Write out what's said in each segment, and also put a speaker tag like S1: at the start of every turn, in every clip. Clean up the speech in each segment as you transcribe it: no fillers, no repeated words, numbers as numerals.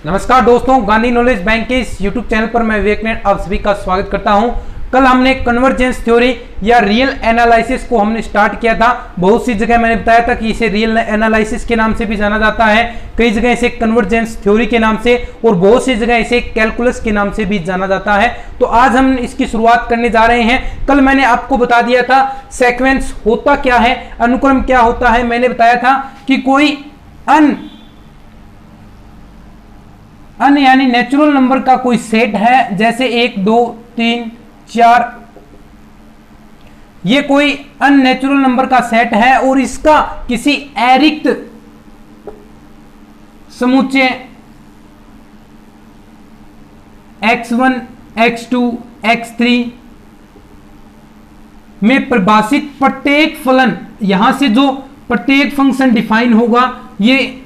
S1: नमस्कार दोस्तों, Gandhi knowledge bank के इस यूट्यूब चैनल पर मैं विवेक नेट आप सभी का स्वागत करता हूं। कल हमने कन्वर्जेंस थ्योरी या रियल एनालिसिस को हमने स्टार्ट किया था। बहुत सी जगह मैंने बताया था कि इसे रियल एनालिसिस के नाम से भी जाना जाता है, कई जगह इसे कन्वर्जेंस थ्योरी के नाम से और बहुत सी जगह इसे कैलकुलस के नाम से भी जाना जाता है। तो आज हम इसकी शुरुआत करने जा रहे हैं। कल मैंने आपको बता दिया था सीक्वेंस होता क्या है, अनुक्रम क्या होता है। मैंने बताया था कि कोई अन यानी नेचुरल नंबर का कोई सेट है, जैसे 1 2 3 4, ये कोई अननेचुरल नंबर का सेट है और इसका किसी अरिक्त समुच्चय x1 x2 x3 में परिभाषित प्रत्येक फलन, यहां से जो प्रत्येक फंक्शन डिफाइन होगा, ये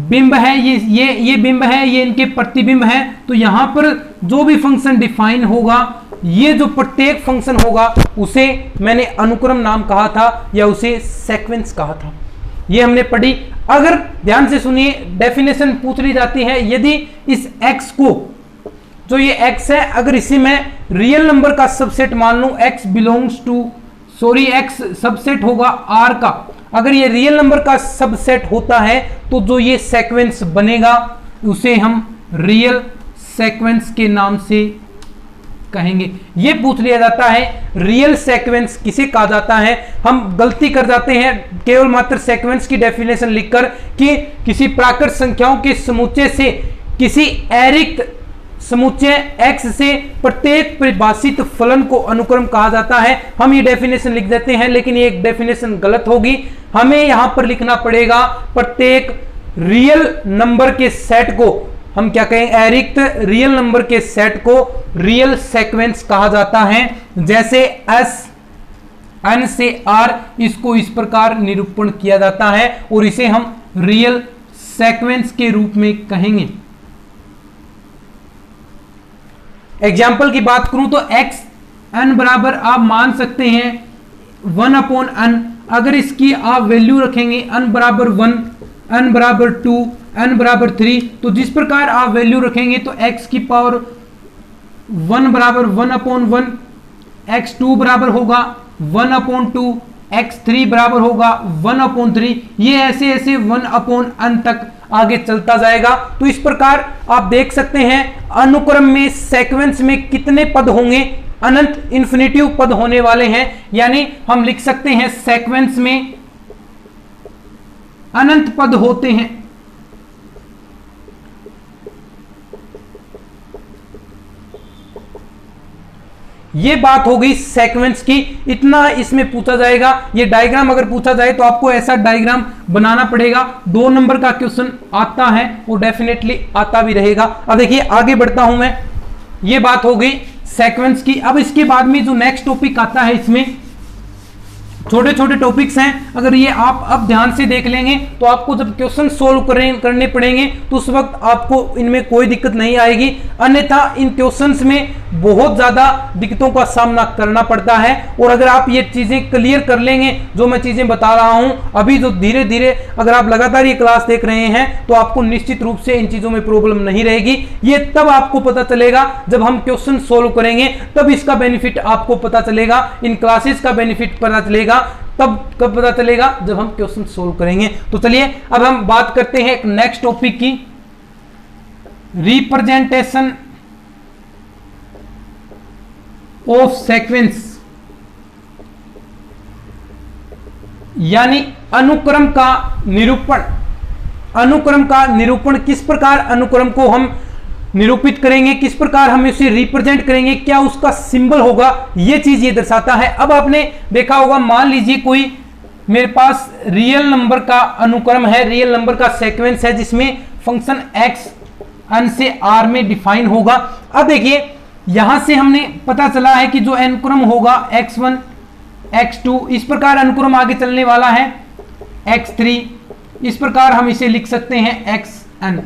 S1: बिंब है, ये बिंब है, ये इनके प्रतिबिंब है। तो यहां पर जो भी फंक्शन डिफाइन होगा, ये जो प्रत्येक फंक्शन होगा उसे मैंने अनुक्रम नाम कहा था या उसे सीक्वेंस कहा था। ये हमने पढ़ी। अगर ध्यान से सुनिए, डेफिनेशन पूछ ली जाती है, यदि इस x को, जो ये x है, अगर इसी में रियल नंबर का सबसेट मान लूं, x belongs to x subset होगा r का, अगर ये रियल नंबर का सबसेट होता है तो जो ये सीक्वेंस बनेगा उसे हम रियल सीक्वेंस के नाम से कहेंगे। ये पूछ लिया जाता है रियल सीक्वेंस किसे कहा जाता है। हम गलती कर जाते हैं केवल मात्र सीक्वेंस की डेफिनेशन लिखकर कि किसी प्राकृत संख्याओं के समुच्चय से किसी अरिक्त समुच्चय x से प्रत्येक परिभाषित फलन को अनुक्रम कहा जाता है। हम ये डेफिनेशन लिख देते हैं, लेकिन ये एक डेफिनेशन गलत होगी। हमें यहां पर लिखना पड़ेगा प्रत्येक रियल नंबर के सेट को हम क्या कहें, अरिक्त रियल नंबर के सेट को रियल सीक्वेंस कहा जाता है। जैसे s n से r, इसको इस प्रकार निरूपण किया जाता है और इसे हम रियल सीक्वेंस के रूप में कहेंगे। एग्जाम्पल की बात करूं तो x n बराबर आप मान सकते हैं 1/n। अगर इसकी आप वैल्यू रखेंगे n बराबर 1, n बराबर 2, n बराबर 3, तो जिस प्रकार आप वैल्यू रखेंगे तो x की पावर 1 बराबर 1/1, x2 बराबर होगा 1/2, x3 बराबर होगा 1/3। ये ऐसे ऐसे 1/n तक आगे चलता जाएगा। तो इस प्रकार आप देख सकते हैं अनुक्रम में, सीक्वेंस में कितने पद होंगे, अनंत इन्फिनिटिव पद होने वाले हैं। यानी हम लिख सकते हैं सीक्वेंस में अनंत पद होते हैं। ये बात हो गई सीक्वेंस की। इतना इसमें पूछा जाएगा। ये डायग्राम अगर पूछा जाए तो आपको ऐसा डायग्राम बनाना पड़ेगा। 2 नंबर का क्वेश्चन आता है, वो डेफिनेटली आता भी रहेगा। अब देखिए आगे बढ़ता हूं मैं। ये बात हो गई सीक्वेंस की। अब इसके बाद में जो नेक्स्ट टॉपिक आता है, इसमें छोटे छोटे टॉपिक्स हैं। अगर ये आप अब ध्यान से देख लेंगे तो आपको जब क्वेश्चन सोल्व करने पड़ेंगे तो उस वक्त आपको इनमें कोई दिक्कत नहीं आएगी। अन्यथा इन क्वेश्चंस में बहुत ज्यादा दिक्कतों का सामना करना पड़ता है। और अगर आप ये चीजें क्लियर कर लेंगे, जो मैं चीजें बता रहा हूं अभी, जो धीरे धीरे अगर आप लगातार ये क्लास देख रहे हैं तो आपको निश्चित रूप से इन चीजों में प्रॉब्लम नहीं रहेगी। ये तब आपको पता चलेगा जब हम क्वेश्चन सोल्व करेंगे, तब इसका बेनिफिट आपको पता चलेगा, इन क्लासेस का बेनिफिट पता चलेगा। तब कब पता चलेगा, जब हम क्वेश्चन सोल्व करेंगे। तो चलिए अब हम बात करते हैं एक नेक्स्ट टॉपिक की, रिप्रेजेंटेशन ऑफ सीक्वेंस, यानी अनुक्रम का निरूपण। अनुक्रम का निरूपण, किस प्रकार अनुक्रम को हम निरूपित करेंगे, किस प्रकार हम इसे रिप्रेजेंट करेंगे, क्या उसका सिंबल होगा, यह चीज ये दर्शाता है। अब आपने देखा होगा, मान लीजिए कोई मेरे पास रियल नंबर का अनुक्रम है, रियल नंबर का सीक्वेंस है, जिसमें फंक्शन x n से r में डिफाइन होगा। अब देखिए यहां से हमने पता चला है कि जो अनुक्रम होगा x1 x2, इस प्रकार अनुक्रम आगे चलने वाला है x3, इस प्रकार हम इसे लिख सकते हैं xn,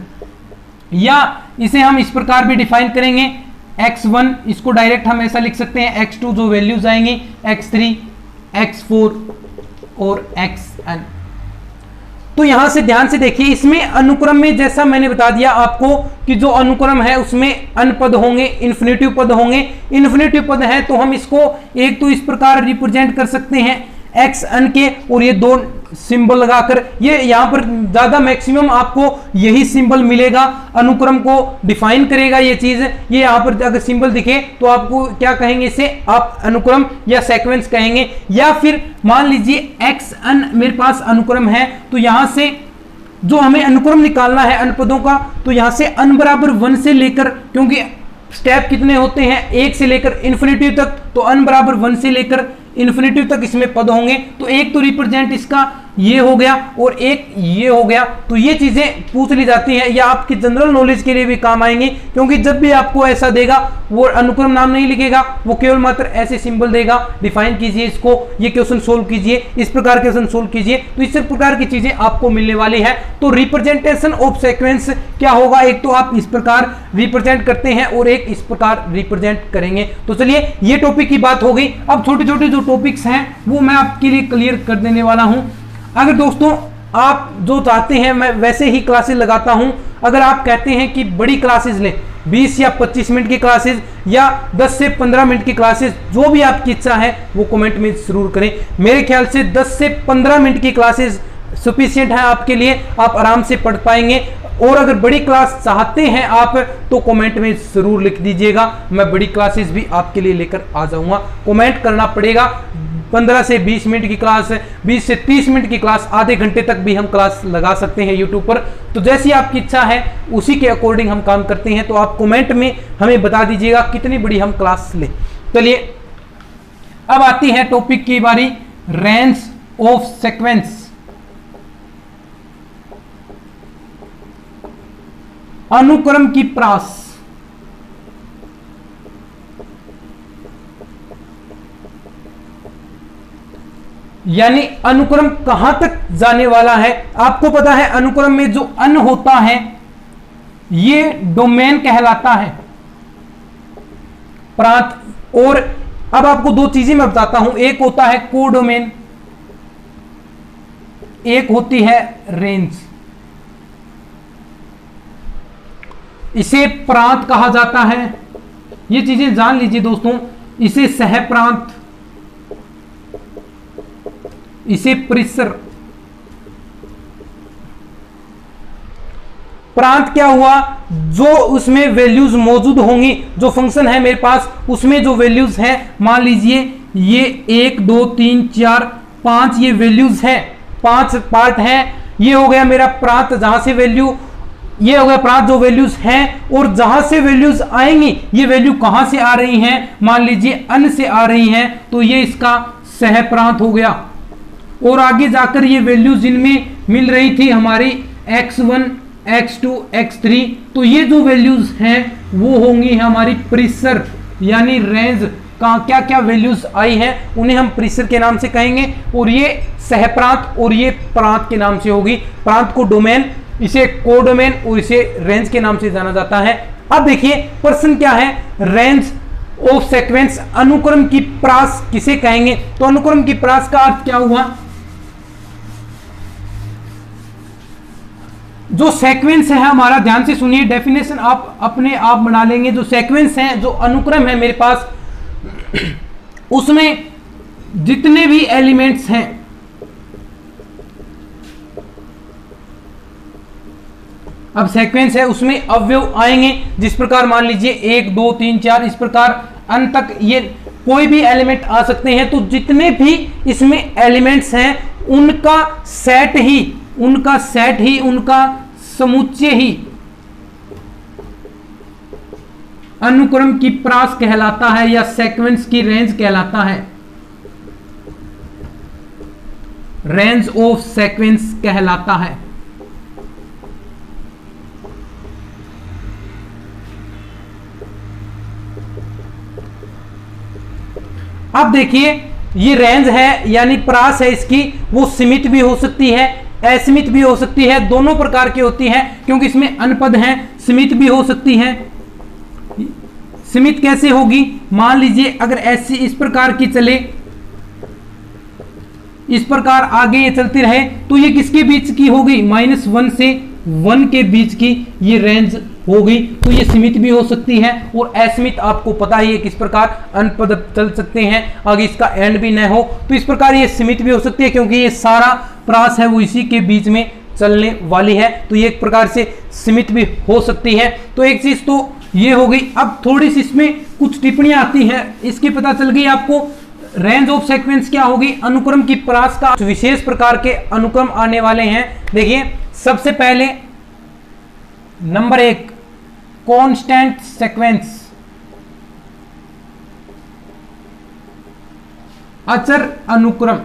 S1: या इसे हम इस प्रकार भी डिफाइन करेंगे x1, इसको डायरेक्ट हम ऐसा लिख सकते हैं x2 जो वैल्यूज आएंगी, x3 x4 और xn। तो यहां से ध्यान से देखिए, इसमें अनुक्रम में जैसा मैंने बता दिया आपको कि जो अनुक्रम है उसमें अनपद होंगे, इन्फिनेटिव पद होंगे। इन्फिनेटिव पद है तो हम इसको एक तो इस प्रकार रिप्रेजेंट कर सकते हैं एक्स अन के, और ये दो सिंबल लगाकर, ये यहां पर ज्यादा मैक्सिमम आपको यही सिंबल मिलेगा, अनुक्रम को डिफाइन करेगा ये चीज। ये यहां पर अगर सिंबल दिखे तो आपको क्या कहेंगे, इसे आप अनुक्रम या सीक्वेंस कहेंगे। या फिर मान लीजिए एक्स अन मेरे पास अनुक्रम है, तो यहां से जो हमें अनुक्रम निकालना है अनपदों का, तो यहां से अन बराबर 1 से लेकर, क्योंकि स्टेप कितने होते हैं 1 से लेकर इन्फिनिटिव तक, तो अन बराबर 1 से लेकर इन्फिनिटिव तक इसमें पद होंगे। तो एक तो रिप्रेजेंट इसका ये हो गया और एक ये हो गया। तो ये चीजें पूछ ली जाती हैं या आपकी जनरल नॉलेज के लिए भी काम आएंगी, क्योंकि जब भी आपको ऐसा देगा वो अनुक्रम नाम नहीं लिखेगा, वो केवल मात्र ऐसे सिंबल देगा, डिफाइन कीजिए इसको, ये क्वेश्चन सोल्व कीजिए, इस प्रकार क्वेश्चन सोल्व कीजिए। तो इस प्रकार की चीजें आपको मिलने वाली है। तो रिप्रेजेंटेशन ऑफ सीक्वेंस क्या होगा, एक तो आप इस प्रकार रिप्रेजेंट करते हैं और एक इस प्रकार रिप्रेजेंट करेंगे। तो चलिए ये टॉपिक की बात हो गई। अब छोटे छोटे जो टॉपिक्स हैं वो मैं आपके लिए क्लियर कर देने वाला हूं। अगर दोस्तों आप जो चाहते हैं मैं वैसे ही क्लासेस लगाता हूं, अगर आप कहते हैं कि बड़ी क्लासेस लें, 20 या 25 मिनट की क्लासेस या 10 से 15 मिनट की क्लासेस, जो भी आपकी इच्छा है वो कमेंट में जरूर करें। मेरे ख्याल से 10 से 15 मिनट की क्लासेस सफिशिएंट है आपके लिए, आप आराम से पढ़ पाएंगे। और अगर बड़ी क्लास चाहते हैं आप तो कमेंट में जरूर लिख दीजिएगा, मैं बड़ी क्लासेस भी आपके लिए लेकर आ जाऊंगा। कमेंट करना पड़ेगा। 15 से 20 मिनट की क्लास, 20 से 30 मिनट की क्लास, आधे घंटे तक भी हम क्लास लगा सकते हैं यूट्यूब पर। तो जैसी आपकी इच्छा है उसी के अकॉर्डिंग हम काम करते हैं। तो आप कमेंट में हमें बता दीजिएगा कितनी बड़ी हम क्लास लें। चलिए अब आती है टॉपिक की बारी, रेंज ऑफ सीक्वेंस। अनुक्रम की प्रास। यानी अनुक्रम कहां तक जाने वाला है। आपको पता है अनुक्रम में जो अन होता है ये डोमेन कहलाता है, प्रांत। और अब आपको दो चीजें मैं बताता हूं, एक होता है कोडोमेन, एक होती है रेंज। इसे प्रांत कहा जाता है, ये चीजें जान लीजिए दोस्तों। इसे सह प्रांत, इसे परिसर। प्रांत क्या हुआ, जो उसमें वैल्यूज मौजूद होंगी, जो फंक्शन है मेरे पास उसमें जो वैल्यूज है, मान लीजिए ये 1 2 3 4 5 ये वैल्यूज है, 5 पार्ट है। ये हो गया मेरा प्रांत, जहां से वैल्यू, ये हो गया प्रांत जो वैल्यूज हैं। और जहां से वैल्यूज आएंगी, ये वैल्यू कहां से आ रही हैं, मान लीजिए अन से आ रही हैं, तो ये इसका सह प्रांत हो गया। और आगे जाकर ये वैल्यूज जिनमें मिल रही थी हमारी x1 x2 x3, तो ये जो वैल्यूज हैं वो होंगी हमारी परिसर, यानी रेंज का क्या क्या वैल्यूज आई हैं उन्हें हम परिसर के नाम से कहेंगे। और ये सहप्रांत और ये प्रांत के नाम से होगी। प्रांत को डोमेन, इसे कोडोमेन और इसे रेंज के नाम से जाना जाता है। अब देखिए प्रश्न क्या है, रेंज ऑफ सीक्वेंस, अनुक्रम की प्रास किसे कहेंगे। तो अनुक्रम की प्रास का अर्थ क्या हुआ, जो सीक्वेंस है हमारा, ध्यान से सुनिए, डेफिनेशन आप अपने आप बना लेंगे। जो सीक्वेंस है, जो अनुक्रम है मेरे पास, उसमें जितने भी एलिमेंट्स हैं, अब सीक्वेंस है उसमें अवयव आएंगे, जिस प्रकार मान लीजिए 1 2 3 4 इस प्रकार अंत तक ये कोई भी एलिमेंट आ सकते हैं। तो जितने भी इसमें एलिमेंट्स हैं उनका सेट ही, उनका समुच्चय ही अनुक्रम की प्रास कहलाता है या सीक्वेंस की रेंज कहलाता है। रेंज ऑफ सीक्वेंस कहलाता है। अब देखिए ये रेंज है यानी प्रास है इसकी, वो सीमित भी हो सकती है, असीमित भी हो सकती है, दोनों प्रकार की होती है क्योंकि इसमें अनपद हैं। सीमित भी हो सकती है। सीमित कैसे होगी, मान लीजिए अगर ऐसी इस प्रकार की चले, इस प्रकार आगे ये चलती रहे तो ये किसके बीच की होगी, -1 से 1 के बीच की ये रेंज होगी। तो ये सीमित भी हो सकती है और असीमित, आपको पता ही है किस प्रकार अनपद चल सकते हैं, आगे इसका एंड भी न हो। तो इस प्रकार ये सीमित भी हो सकती है क्योंकि ये सारा प्रास है वो इसी के बीच में चलने वाली है, तो ये एक प्रकार से सीमित भी हो सकती है। तो एक चीज तो ये हो गई। अब थोड़ी सी इसमें कुछ टिप्पणियां आती हैं, इसकी पता चल गई आपको। रेंज ऑफ सीक्वेंस क्या होगी, अनुक्रम की प्रास का विशेष प्रकार के अनुक्रम आने वाले हैं। देखिए सबसे पहले नंबर 1 कांस्टेंट सीक्वेंस, अचर अनुक्रम।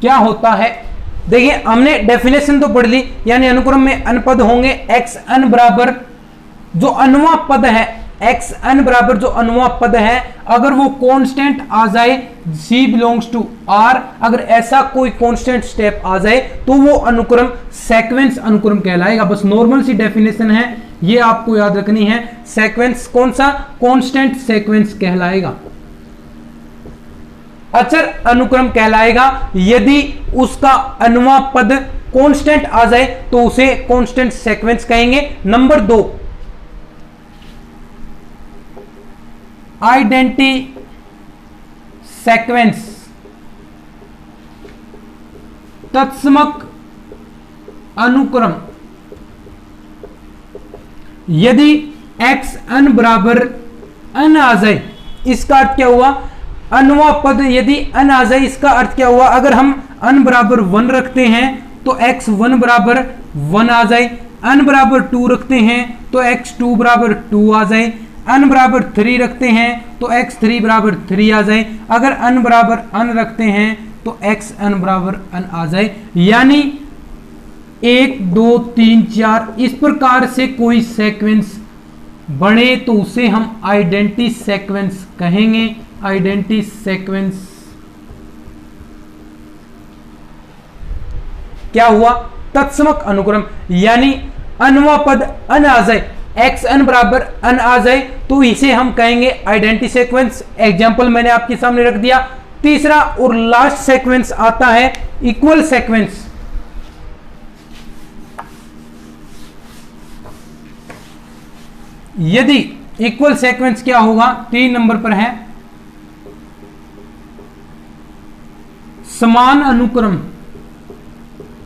S1: क्या होता है, देखिए हमने डेफिनेशन तो पढ़ ली, यानी अनुक्रम में अनपद होंगे xn बराबर जो अनवा पद है, xn बराबर जो अनवा पद है, अगर वो कांस्टेंट आ जाए c बिलोंग्स टू r, अगर ऐसा कोई कांस्टेंट स्टेप आ जाए तो वो अनुक्रम सीक्वेंस अनुक्रम कहलाएगा। बस नॉर्मल सी डेफिनेशन है, ये आपको याद रखनी है। सीक्वेंस कौन सा, कांस्टेंट सीक्वेंस कहलाएगा, अचर अनुक्रम कहलाएगा। यदि उसका अनवा पद कांस्टेंट आ जाए तो उसे कांस्टेंट सीक्वेंस कहेंगे। नंबर 2 आइडेंटिटी सीक्वेंस, तत्समक अनुक्रम। यदि xn बराबर n आ जाए, इसका अर्थ क्या हुआ, अनवा पद यदि n आ जाए, इसका अर्थ क्या हुआ, अगर हम n बराबर 1 रखते हैं तो x1 बराबर 1 आ जाए, n बराबर 2 रखते हैं तो x2 बराबर 2 आ जाए, n बराबर 3 रखते हैं तो x3 बराबर 3 आ जाए, अगर n बराबर n रखते हैं तो xn बराबर n आ जाए। यानी 1 2 3 4 इस प्रकार से कोई सीक्वेंस बने तो उसे हम आइडेंटिटी सीक्वेंस कहेंगे। आइडेंटिटी सीक्वेंस क्या हुआ, तत्समक अनुक्रम, यानी अनवा पद n आ जाए, xn बराबर n आ जाए तो इसे हम कहेंगे आइडेंटिटी सीक्वेंस। एग्जांपल मैंने आपके सामने रख दिया। तीसरा और लास्ट सीक्वेंस आता है इक्वल सीक्वेंस। यदि इक्वल सीक्वेंस क्या होगा, 3 नंबर पर है समान अनुक्रम,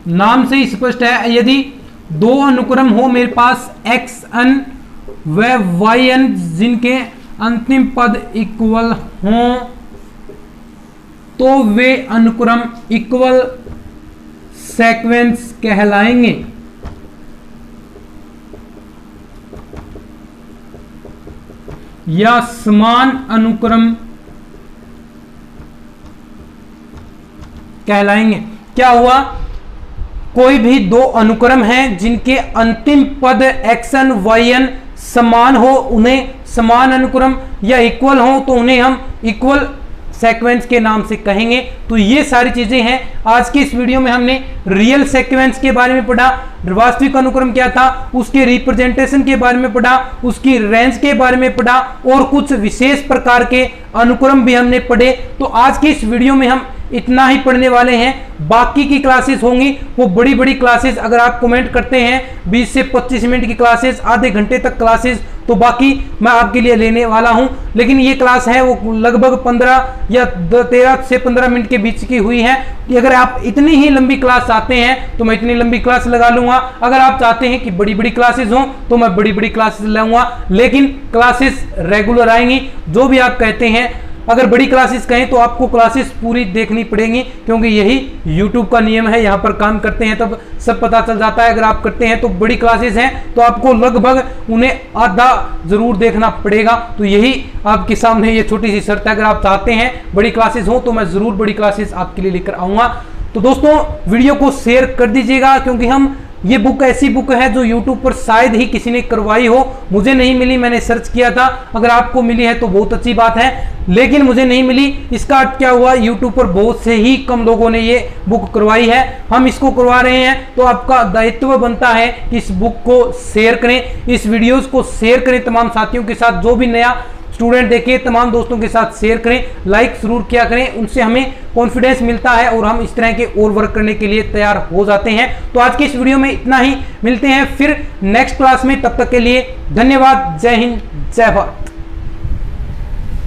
S1: नाम से ही स्पष्ट है। यदि 2 अनुक्रम हो मेरे पास xn व yn जिनके अंतिम पद इक्वल हों तो वे अनुक्रम इक्वल सीक्वेंस कहलाएंगे। या समान अनुक्रम कहलाएंगे। क्या हुआ, कोई भी 2 अनुक्रम हैं जिनके अंतिम पद xn yn समान हो, उन्हें समान अनुक्रम या इक्वल हो तो उन्हें हम इक्वल सीक्वेंस के नाम से कहेंगे। तो ये सारी चीजें हैं। आज की इस वीडियो में हमने रियल सीक्वेंस के बारे में पढ़ा, वास्तविक अनुक्रम क्या था, उसके रिप्रेजेंटेशन के बारे में पढ़ा, उसकी रेंज के बारे में पढ़ा और कुछ विशेष प्रकार के अनुक्रम भी हमने पढ़े। तो आज की इस वीडियो में हम इतना ही पढ़ने वाले हैं। बाकी की क्लासेस होंगी वो बड़ी बड़ी क्लासेस, अगर आप कमेंट करते हैं 20 से 25 मिनट की क्लासेस, आधे घंटे तक क्लासेस, तो बाकी मैं आपके लिए लेने वाला हूं। लेकिन ये क्लास है वो लगभग 15 या 13 से 15 मिनट के बीच की हुई है कि अगर आप इतनी ही लंबी क्लास चाहते हैं तो मैं इतनी लंबी क्लास लगा लूंगा। अगर आप चाहते हैं कि बड़ी बड़ी क्लासेस हों तो मैं बड़ी बड़ी क्लासेस लाऊंगा, लेकिन क्लासेस रेगुलर आएंगी। जो भी आप कहते हैं, अगर बड़ी क्लासेस कहें तो आपको क्लासेस पूरी देखनी पड़ेंगी, क्योंकि यही YouTube का नियम है। यहाँ पर काम करते हैं तब सब पता चल जाता है। अगर आप करते हैं तो बड़ी क्लासेस हैं तो आपको लगभग उन्हें आधा जरूर देखना पड़ेगा। तो यही आपके सामने ये छोटी सी शर्त है। अगर आप चाहते हैं बड़ी क्लासेस हो तो मैं जरूर बड़ी क्लासेस आपके लिए लेकर आऊंगा। तो दोस्तों वीडियो को शेयर कर दीजिएगा, क्योंकि हम ये बुक ऐसी बुक है जो YouTube पर शायद ही किसी ने करवाई हो। मुझे नहीं मिली, मैंने सर्च किया था। अगर आपको मिली है तो बहुत अच्छी बात है, लेकिन मुझे नहीं मिली। इसका अर्थ क्या हुआ, YouTube पर बहुत से ही कम लोगों ने ये बुक करवाई है। हम इसको करवा रहे हैं तो आपका दायित्व बनता है कि इस बुक को शेयर करें, इस वीडियोस को शेयर करें तमाम साथियों के साथ। जो भी नया स्टूडेंट देखें, तमाम दोस्तों के साथ शेयर करें, लाइक जरूर किया करें, उनसे हमें कॉन्फिडेंस मिलता है और हम इस तरह के और वर्क करने के लिए तैयार हो जाते हैं। तो आज के इस वीडियो में इतना ही, मिलते हैं फिर नेक्स्ट क्लास में, तब तक के लिए धन्यवाद। जय हिंद, जय भारत।